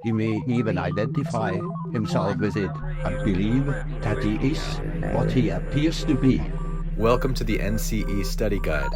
He may even identify himself with it and believe that he is what he appears to be. Welcome to the NCE Study Guide.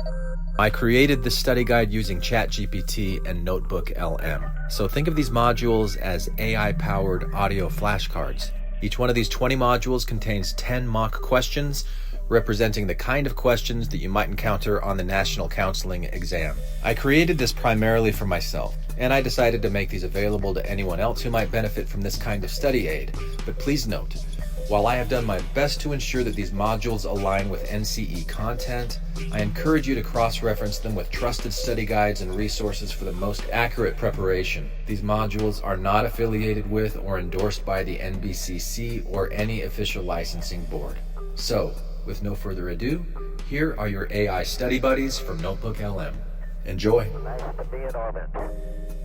I created this study guide using ChatGPT and Notebook LM. So think of these modules as AI-powered audio flashcards. Each one of these 20 modules contains 10 mock questions, representing the kind of questions that you might encounter on the National Counseling exam. I created this primarily for myself, and I decided to make these available to anyone else who might benefit from this kind of study aid. But please note, while I have done my best to ensure that these modules align with NCE content, I encourage you to cross-reference them with trusted study guides and resources for the most accurate preparation. These modules are not affiliated with or endorsed by the NBCC or any official licensing board. So, with no further ado, here are your AI study buddies from Notebook LM. Enjoy.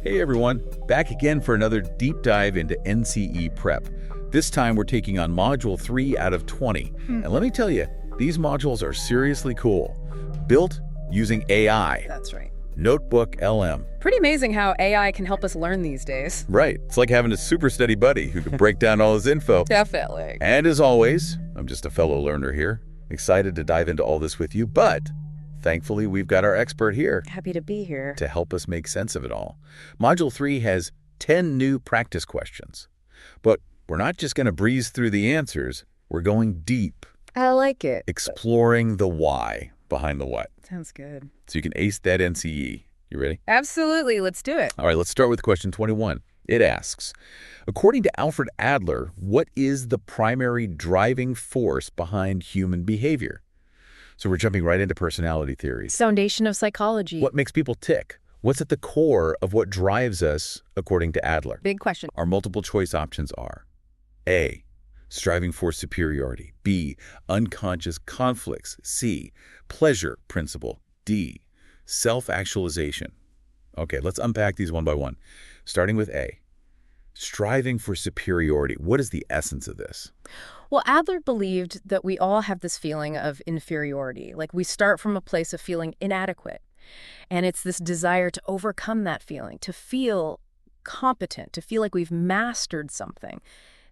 Hey everyone, back again for another deep dive into NCE prep. This time we're taking on Module 3 out of 20. And let me tell you, these modules are seriously cool. Built using AI. That's right. Notebook LM. Pretty amazing how AI can help us learn these days. Right. It's like having a super study buddy who can break down all his info. Definitely. And as always, I'm just a fellow learner here, excited to dive into all this with you, but thankfully we've got our expert here Happy to be here. to help us make sense of it all. Module 3 has 10 new practice questions, but we're not just going to breeze through the answers, we're going deep, I like it. exploring the why behind the what, Sounds good. so you can ace that NCE. You ready? Absolutely. Let's do it. All right, let's start with question 21. It asks, according to Alfred Adler, what is the primary driving force behind human behavior? So we're jumping right into personality theories. Foundation of psychology. What makes people tick? What's at the core of what drives us, according to Adler? Big question. Our multiple choice options are A, striving for superiority, B, unconscious conflicts, C, pleasure principle, D, self-actualization. Okay, let's unpack these one by one. Starting with A, striving for superiority. What is the essence of this? Well, Adler believed that we all have this feeling of inferiority. Like we start from a place of feeling inadequate. And it's this desire to overcome that feeling, to feel competent, to feel like we've mastered something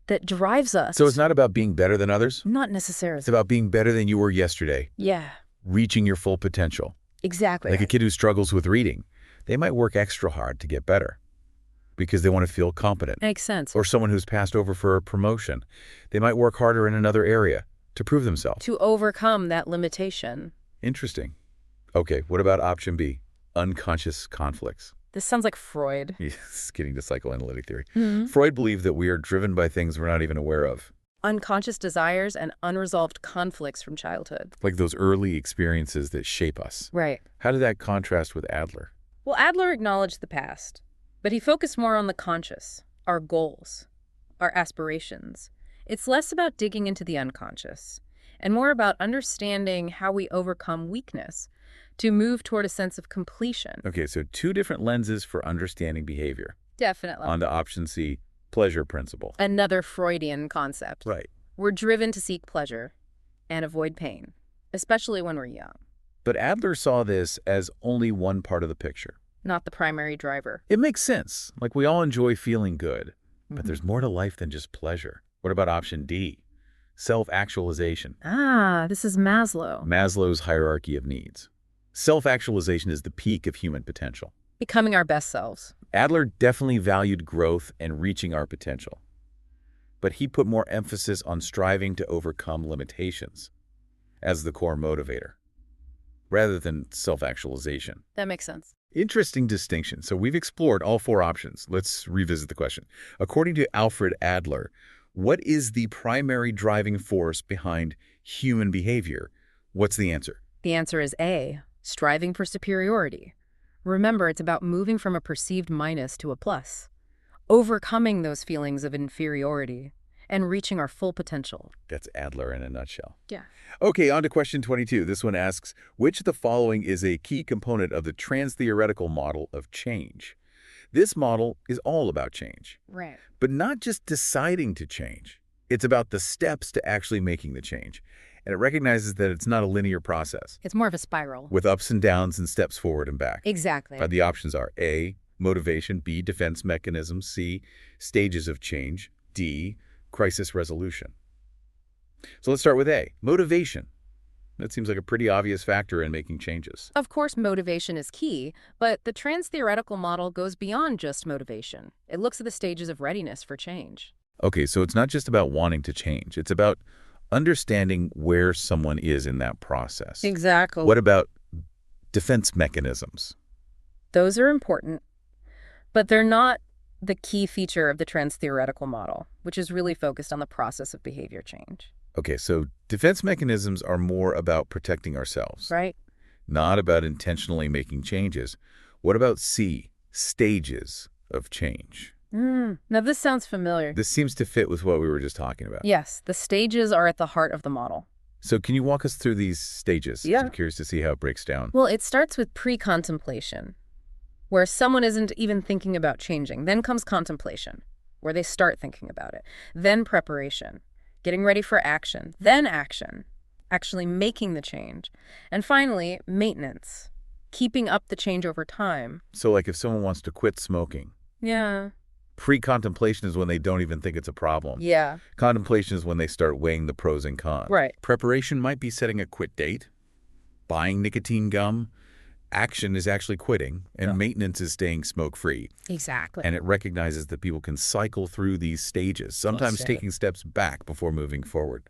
that drives us. So it's not about being better than others? Not necessarily. It's about being better than you were yesterday, Yeah, reaching your full potential. exactly. Like a kid who struggles with reading, they might work extra hard to get better because they want to feel competent. Makes sense. Or someone who's passed over for a promotion, they might work harder in another area to prove themselves. To overcome that limitation. Interesting. Okay, what about option B, unconscious conflicts? This sounds like Freud. Yes, getting to psychoanalytic theory. Mhm. Freud believed that we are driven by things we're not even aware of, Unconscious desires and unresolved conflicts from childhood. like those early experiences that shape us. Right. How did that contrast with Adler? Well, Adler acknowledged the past, but he focused more on the conscious, our goals, our aspirations. It's less about digging into the unconscious and more about understanding how we overcome weakness to move toward a sense of completion. Okay, so two different lenses for understanding behavior. Definitely. On to option C, pleasure principle. Another Freudian concept. Right. We're driven to seek pleasure and avoid pain, especially when we're young. But Adler saw this as only one part of the picture. Not the primary driver. It makes sense. Like we all enjoy feeling good, but there's more to life than just pleasure. What about option D? Self-actualization. Ah, this is Maslow. Maslow's hierarchy of needs. Self-actualization is the peak of human potential. Becoming our best selves. Adler definitely valued growth and reaching our potential, but he put more emphasis on striving to overcome limitations as the core motivator, rather than self-actualization. That makes sense. Interesting distinction. So we've explored all four options. Let's revisit the question. According to Alfred Adler, what is the primary driving force behind human behavior? What's the answer? The answer is A, striving for superiority. Remember, it's about moving from a perceived minus to a plus, overcoming those feelings of inferiority, and reaching our full potential. That's Adler in a nutshell. Yeah. Okay, on to question 22. This one asks, which of the following is a key component of the trans-theoretical model of change? This model is all about change, Right. but not just deciding to change. It's about the steps to actually making the change. And it recognizes that it's not a linear process It's more of a spiral. with ups and downs and steps forward and back. Exactly. The options are A, motivation. B, defense mechanisms. C, stages of change. D, crisis resolution. So let's start with A, motivation. That seems like a pretty obvious factor in making changes. Of course, motivation is key, but the trans-theoretical model goes beyond just motivation. It looks at the stages of readiness for change. Okay, so it's not just about wanting to change. It's about understanding where someone is in that process. Exactly. What about defense mechanisms? Those are important, but they're not the key feature of the trans-theoretical model, which is really focused on the process of behavior change. Okay, so defense mechanisms are more about protecting ourselves, Right? not about intentionally making changes. What about C, stages of change? Now this sounds familiar. This seems to fit with what we were just talking about. Yes, the stages are at the heart of the model. So can you walk us through these stages? Yeah. I'm curious to see how it breaks down. Well, it starts with pre-contemplation, where someone isn't even thinking about changing. Then comes contemplation, where they start thinking about it. Then preparation, getting ready for action. Then action, actually making the change. And finally, maintenance, keeping up the change over time. So like if someone wants to quit smoking, Yeah. pre-contemplation is when they don't even think it's a problem. Yeah. Contemplation is when they start weighing the pros and cons. Right. Preparation might be setting a quit date, buying nicotine gum. Action is actually quitting, and maintenance is staying smoke-free. Exactly. And it recognizes that people can cycle through these stages, sometimes said. taking steps back before moving forward.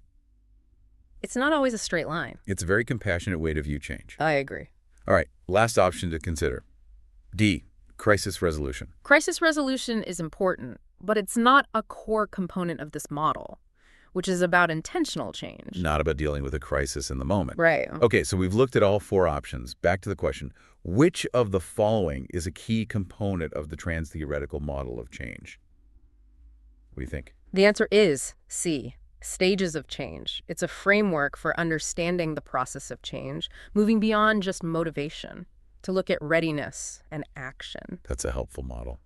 It's not always a straight line. It's a very compassionate way to view change. I agree. All right, last option to consider. D, crisis resolution. Crisis resolution is important, but it's not a core component of this model, which is about intentional change. Not about dealing with a crisis in the moment. Right. Okay, so we've looked at all four options. Back to the question, which of the following is a key component of the trans-theoretical model of change? What do you think? The answer is C, stages of change. It's a framework for understanding the process of change, moving beyond just motivation to look at readiness and action. That's a helpful model.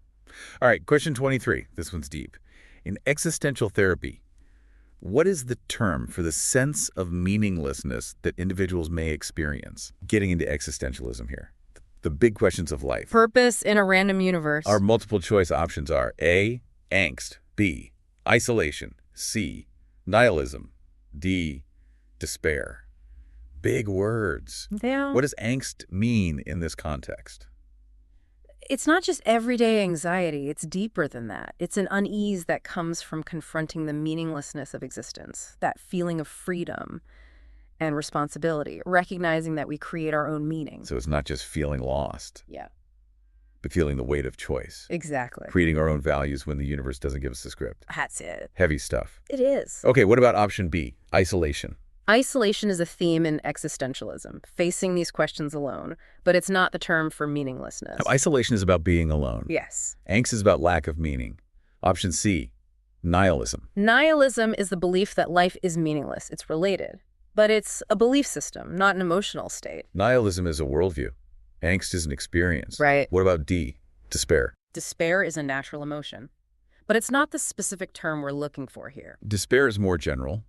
All right, question 23. This one's deep. In existential therapy, what is the term for the sense of meaninglessness that individuals may experience? Getting into existentialism here. The big questions of life. Purpose in a random universe. Our multiple choice options are A, angst, B, isolation, C, nihilism, D, despair. Big words. Yeah. What does angst mean in this context? It's not just everyday anxiety. It's deeper than that. It's an unease that comes from confronting the meaninglessness of existence, that feeling of freedom and responsibility, recognizing that we create our own meaning. So it's not just feeling lost, Yeah, but feeling the weight of choice. exactly. Creating our own values when the universe doesn't give us the script. That's it. Heavy stuff. It is. Okay, what about option B, isolation? Isolation is a theme in existentialism, facing these questions alone, but it's not the term for meaninglessness. Now, isolation is about being alone. Yes. Angst is about lack of meaning. Option C, nihilism. Nihilism is the belief that life is meaningless. It's related, but it's a belief system, not an emotional state. Nihilism is a worldview. Angst is an experience. Right. What about D, despair? Despair is a natural emotion, but it's not the specific term we're looking for here. Despair is more general.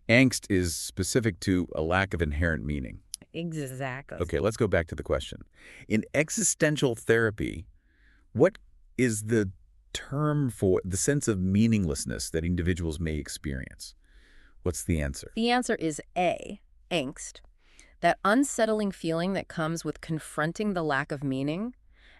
Angst is specific to a lack of inherent meaning. Exactly. Okay, let's go back to the question. In existential therapy, what is the term for the sense of meaninglessness that individuals may experience? What's the answer? The answer is A, angst. That unsettling feeling that comes with confronting the lack of meaning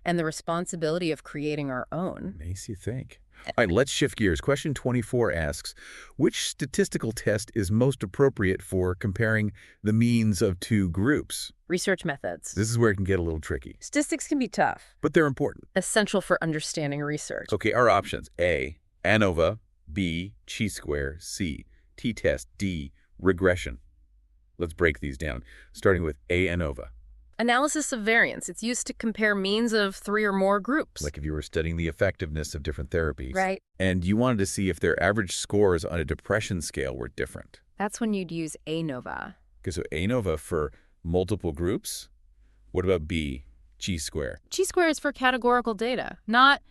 and the responsibility of creating our own. Makes you think. All right, let's shift gears. Question 24 asks, which statistical test is most appropriate for comparing the means of two groups? Research methods. This is where it can get a little tricky, Statistics can be tough, but they're important. essential for understanding research. Okay, our options: A, ANOVA, B, chi-square, C, t-test, D, regression. Let's break these down, starting with ANOVA. Analysis of variance. It's used to compare means of 3 or more groups. Like if you were studying the effectiveness of different therapies. Right. And you wanted to see if their average scores on a depression scale were different. That's when you'd use ANOVA. Okay, so ANOVA for multiple groups. What about B, chi-square? Chi-square is for categorical data, not...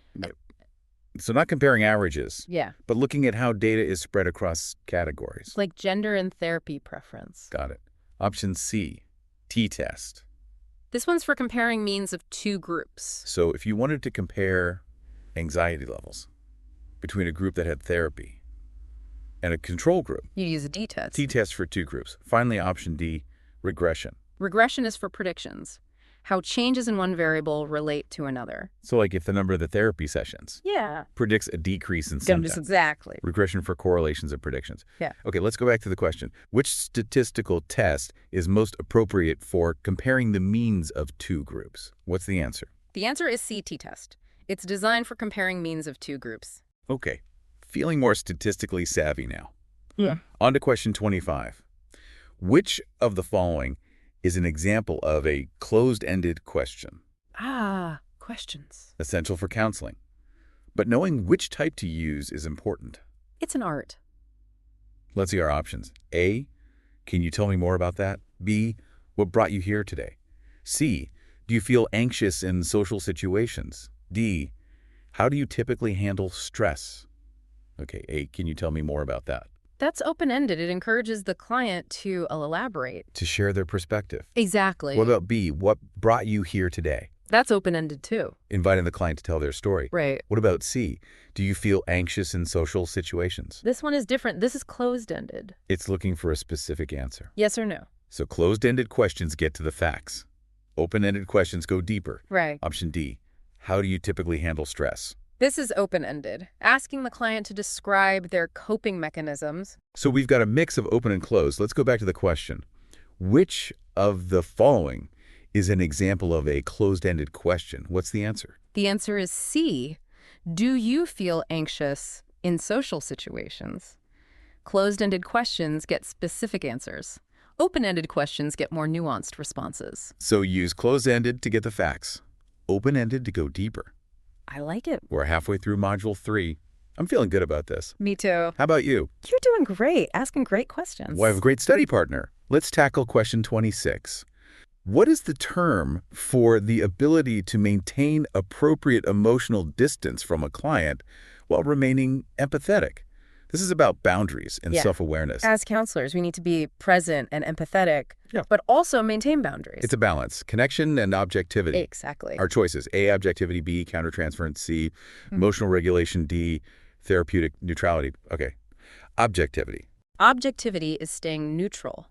So not comparing averages, Yeah, but looking at how data is spread across categories. like gender and therapy preference. Got it. Option C, t-test. This one's for comparing means of two groups. So if you wanted to compare anxiety levels between a group that had therapy and a control group, You use a t-test. t-test for two groups. Finally, option D, regression. Regression is for predictions, how changes in one variable relate to another. So like if the number of the therapy sessions Yeah. predicts a decrease in symptoms. Exactly. Regression for correlations and predictions. Yeah. Okay, let's go back to the question. Which statistical test is most appropriate for comparing the means of two groups? What's the answer? The answer is C, t-test. It's designed for comparing means of two groups. Okay, feeling more statistically savvy now. Yeah. On to question 25. Which of the following is an example of a closed-ended question, Questions. essential for counseling? But knowing which type to use is important. It's an art. Let's see our options. A, can you tell me more about that? B, what brought you here today? C, do you feel anxious in social situations? D, how do you typically handle stress? Okay, A, can you tell me more about that? That's open-ended. It encourages the client to elaborate. To share their perspective. Exactly. What about B, what brought you here today? That's open-ended too. Inviting the client to tell their story. Right. What about C, do you feel anxious in social situations? This one is different. This is closed-ended. It's looking for a specific answer. Yes or no? So closed-ended questions get to the facts. Open-ended questions go deeper. Right. Option D, how do you typically handle stress? This is open-ended, asking the client to describe their coping mechanisms. So we've got a mix of open and closed. Let's go back to the question. Which of the following is an example of a closed-ended question? What's the answer? The answer is C. Do you feel anxious in social situations? Closed-ended questions get specific answers. Open-ended questions get more nuanced responses. So use closed-ended to get the facts. Open-ended to go deeper. I like it. We're halfway through Module 3. I'm feeling good about this. Me too. How about you? You're doing great, asking great questions. Well, I have a great study partner. Let's tackle question 26. What is the term for the ability to maintain appropriate emotional distance from a client while remaining empathetic? This is about boundaries and self-awareness. As counselors, we need to be present and empathetic, Yeah. but also maintain boundaries. It's a balance, connection and objectivity. Exactly. Our choices, A, objectivity, B, countertransference, C, emotional regulation, D, therapeutic neutrality. Okay, objectivity. Objectivity is staying neutral,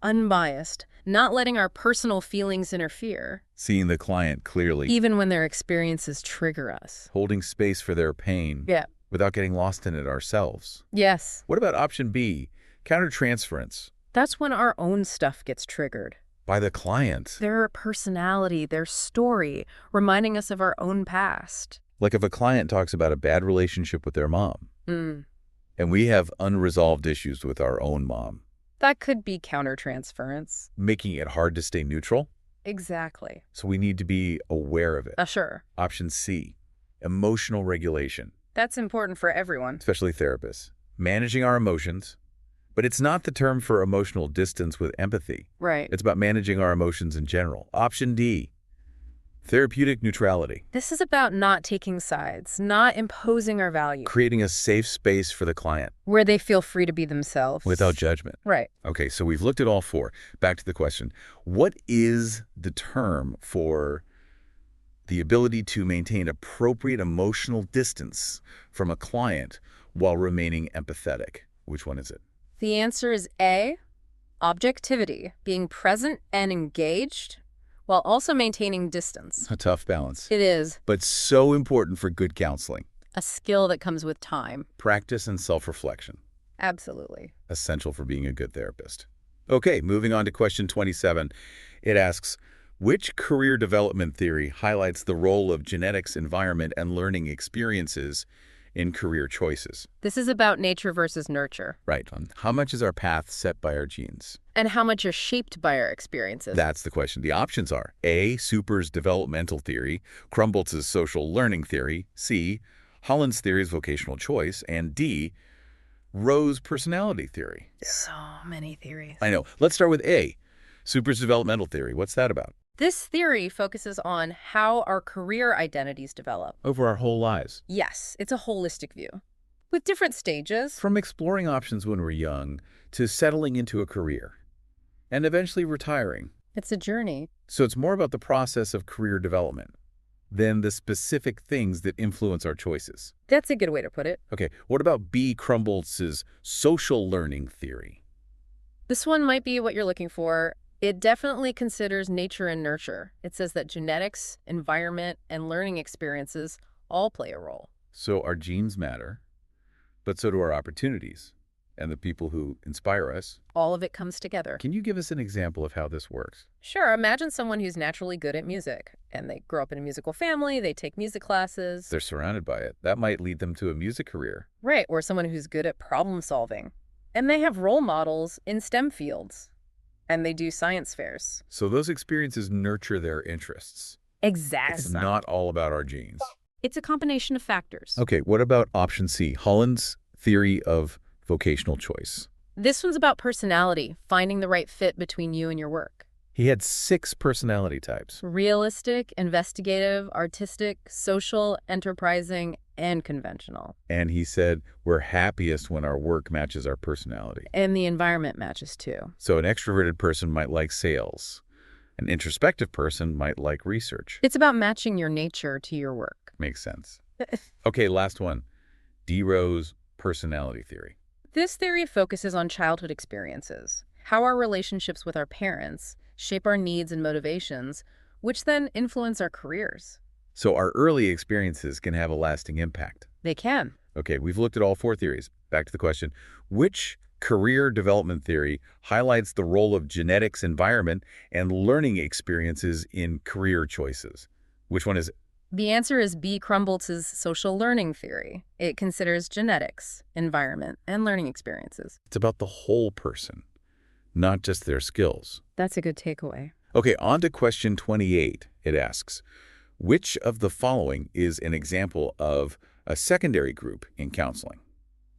unbiased, not letting our personal feelings interfere, Seeing the client clearly, even when their experiences trigger us. holding space for their pain Yeah. without getting lost in it ourselves. Yes. What about option B, countertransference? That's when our own stuff gets triggered. By the client. Their personality, their story, reminding us of our own past. Like if a client talks about a bad relationship with their mom, Mm. and we have unresolved issues with our own mom, That could be countertransference. making it hard to stay neutral. Exactly. So we need to be aware of it. Sure. Option C, emotional regulation, That's important for everyone. especially therapists. Managing our emotions, but it's not the term for emotional distance with empathy. Right. It's about managing our emotions in general. Option D, therapeutic neutrality, This is about not taking sides, not imposing our values, creating a safe space for the client where they feel free to be themselves. without judgment. Right. Okay, so we've looked at all four. Back to the question. What is the term for the ability to maintain appropriate emotional distance from a client while remaining empathetic? Which one is it? The answer is A, objectivity, being present and engaged while also maintaining distance. A tough balance, It is but so important for good counseling. a skill that comes with time. Practice and self-reflection, Absolutely. essential for being a good therapist. Okay, moving on to question 27. It asks, which career development theory highlights the role of genetics, environment, and learning experiences in career choices? This is about nature versus nurture, Right. How much is our path set by our genes? and how much are shaped by our experiences. That's the question. The options are A, Super's developmental theory, Crumboltz's social learning theory, C, Holland's theory of vocational choice, and D, Rowe's personality theory. So many theories. I know. Let's start with A, Super's developmental theory. What's that about? This theory focuses on how our career identities develop. Over our whole lives. Yes, it's a holistic view, with different stages. From exploring options when we're young to settling into a career and eventually retiring. It's a journey. So it's more about the process of career development than the specific things that influence our choices. That's a good way to put it. Okay, what about B. Crumboltz's social learning theory? This one might be what you're looking for. It definitely considers nature and nurture. It says that genetics, environment, and learning experiences all play a role. So our genes matter, but so do our opportunities and the people who inspire us. All of it comes together. Can you give us an example of how this works? Sure, imagine someone who's naturally good at music, and they grow up in a musical family, they take music classes. They're surrounded by it. That might lead them to a music career. Right, or someone who's good at problem solving. And they have role models in STEM fields, and they do science fairs. So those experiences nurture their interests. Exactly. It's not all about our genes. It's a combination of factors. Okay, what about option C, Holland's theory of vocational choice? This one's about personality, finding the right fit between you and your work. He had 6 personality types. Realistic, investigative, artistic, social, enterprising, and conventional. And he said we're happiest when our work matches our personality. And the environment matches too. So an extroverted person might like sales. An introspective person might like research. It's about matching your nature to your work. Makes sense. Okay, last one. D. Rose personality theory. This theory focuses on childhood experiences, how our relationships with our parents shape our needs and motivations, which then influence our careers. So our early experiences can have a lasting impact. They can. Okay, we've looked at all 4 theories. Back to the question, which career development theory highlights the role of genetics, environment, and learning experiences in career choices? Which one is it? The answer is B. Crumboltz's social learning theory. It considers genetics, environment, and learning experiences. It's about the whole person, not just their skills. That's a good takeaway. Okay, on to question 28. It asks, which of the following is an example of a secondary group in counseling?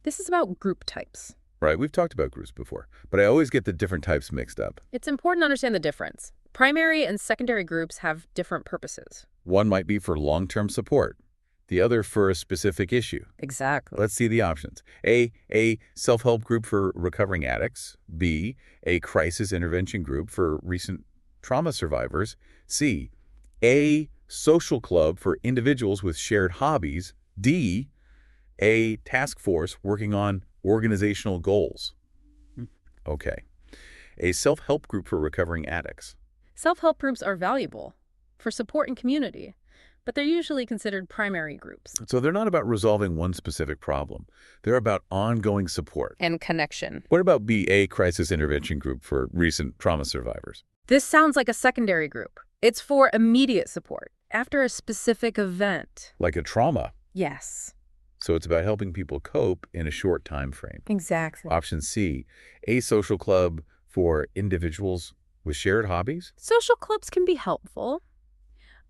This is about group types. Right, we've talked about groups before, but I always get the different types mixed up. It's important to understand the difference. Primary and secondary groups have different purposes. One might be for long-term support, the other for a specific issue. Exactly. Let's see the options. A self-help group for recovering addicts. B, a crisis intervention group for recent trauma survivors. C, a social club for individuals with shared hobbies. D, a task force working on organizational goals. Okay. A self-help group for recovering addicts. Self-help groups are valuable for support and community, but they're usually considered primary groups. So they're not about resolving one specific problem. They're about ongoing support. And connection. What about B, a crisis intervention group for recent trauma survivors? This sounds like a secondary group. It's for immediate support after a specific event. Like a trauma. Yes. So it's about helping people cope in a short time frame. Exactly. Option C, a social club for individuals with shared hobbies. Social clubs can be helpful,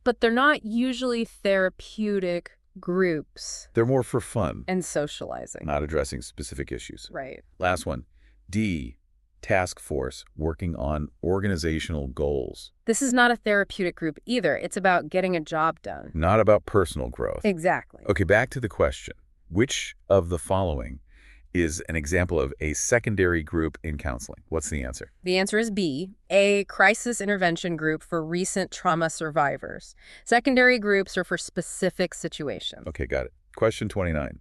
but they're not usually therapeutic groups. They're more for fun, And socializing. not addressing specific issues. Right. Last one, D, task force working on organizational goals. This is not a therapeutic group either. It's about getting a job done. Not about personal growth. Exactly. Okay, back to the question. Which of the following is an example of a secondary group in counseling? What's the answer? The answer is B, a crisis intervention group for recent trauma survivors. Secondary groups are for specific situations. Okay, got it. Question 29.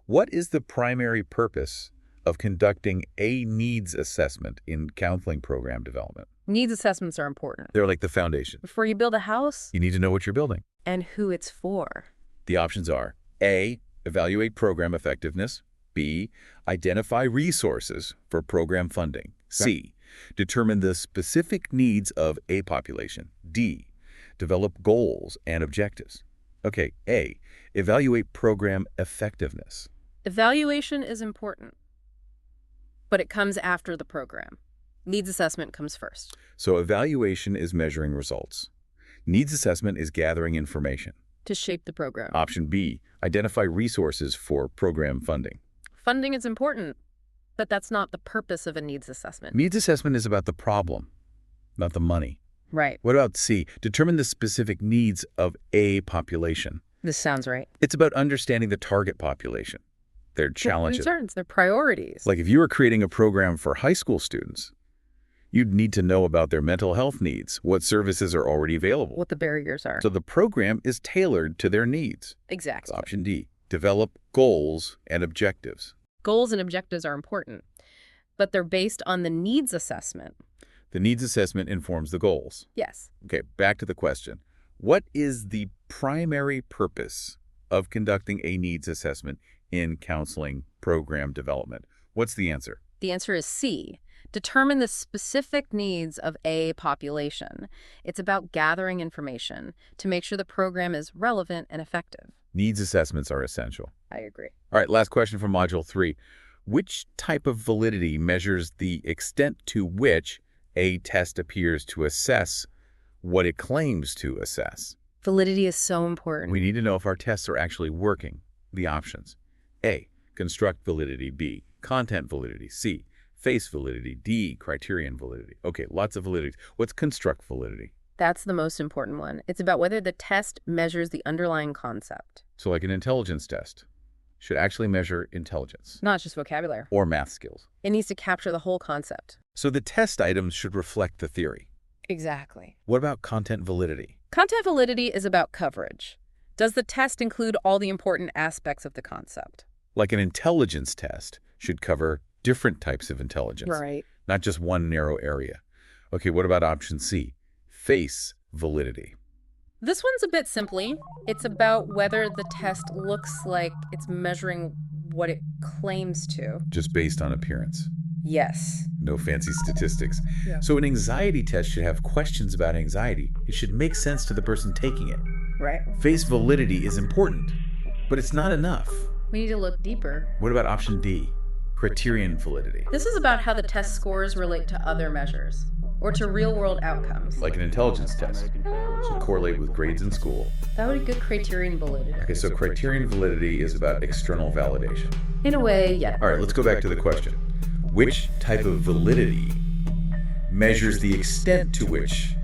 What is the primary purpose of conducting a needs assessment in counseling program development? Needs assessments are important. They're like the foundation. Before you build a house, You need to know what you're building. and who it's for. The options are A, evaluate program effectiveness. B, identify resources for program funding. C, determine the specific needs of a population. D, develop goals and objectives. Okay, A, evaluate program effectiveness. Evaluation is important, but it comes after the program. Needs assessment comes first. So evaluation is measuring results. Needs assessment is gathering information. To shape the program. Option B, identify resources for program funding. Funding is important, but that's not the purpose of a needs assessment. Needs assessment is about the problem, not the money. Right. What about C, determine the specific needs of a population? This sounds right. It's about understanding the target population, their Their challenges. concerns, their priorities. Like if you were creating a program for high school students, You'd need to know about their mental health needs, what services are already available. What the barriers are. So the program is tailored to their needs. Exactly. Option D, develop goals and objectives. Goals and objectives are important, but they're based on the needs assessment. The needs assessment informs the goals. Yes. Okay, back to the question. What is the primary purpose of conducting a needs assessment in counseling program development? What's the answer? The answer is C. Determine the specific needs of a population. It's about gathering information to make sure the program is relevant and effective. Needs assessments are essential. I agree. All right, last question from Module 3. Which type of validity measures the extent to which a test appears to assess what it claims to assess? Validity is so important. We need to know if our tests are actually working. The options. A, construct validity. B, content validity. C, face validity. D, criterion validity. Okay, lots of validities. What's construct validity? That's the most important one. It's about whether the test measures the underlying concept. So like an intelligence test should actually measure intelligence. Not just vocabulary. Or math skills. It needs to capture the whole concept. So the test items should reflect the theory. Exactly. What about content validity? Content validity is about coverage. Does the test include all the important aspects of the concept? Like an intelligence test should cover different types of intelligence. Right. Not just one narrow area. Okay, what about option C? Face validity. This one's a bit simply. It's about whether the test looks like it's measuring what it claims to. Just based on appearance. Yes. No fancy statistics. Yeah. So an anxiety test should have questions about anxiety. It should make sense to the person taking it. Right. Face validity is important, but it's not enough. We need to look deeper. What about option D? Criterion validity. This is about how the test scores relate to other measures or to real-world outcomes. Like an intelligence test. Should correlate with grades in school. That would be good criterion validity. Okay, so criterion validity is about external validation. In a way, yeah. All right, let's go back to the question. Which type of validity measures the extent to which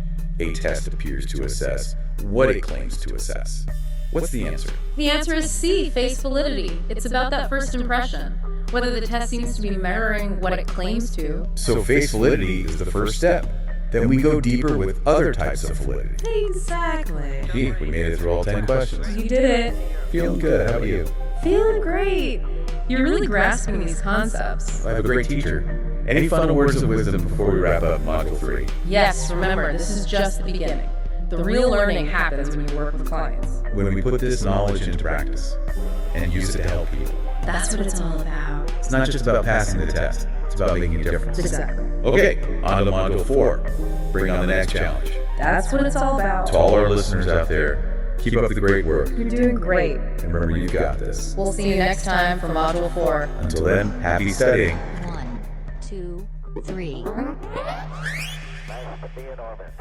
a test appears to assess what it claims to assess? What's the answer? The answer is C, face validity. It's about that first impression, whether the test seems to be mirroring what it claims to. So face validity is the first step. Then we go deeper with other types of validity. Exactly. Gee, we made it through all 10 questions. You did it. Feeling good. How about you? Feeling great. You're really grasping these concepts. I have a great teacher. Any final words of wisdom before we wrap up Module 3? Yes, remember, this is just the beginning. The real learning happens when you work with clients. When we put this knowledge into practice and use it to help people. That's what it's all about. It's not just about passing the test. It's about making a difference. Exactly. Okay, on to Module 4. Bring on the next challenge. That's what it's all about. To all our listeners out there, keep up the great work. You're doing great. And remember, you've got this. We'll see you next time for Module 4. Until then, happy studying. 1, 2, 3. Nice to be in orbit.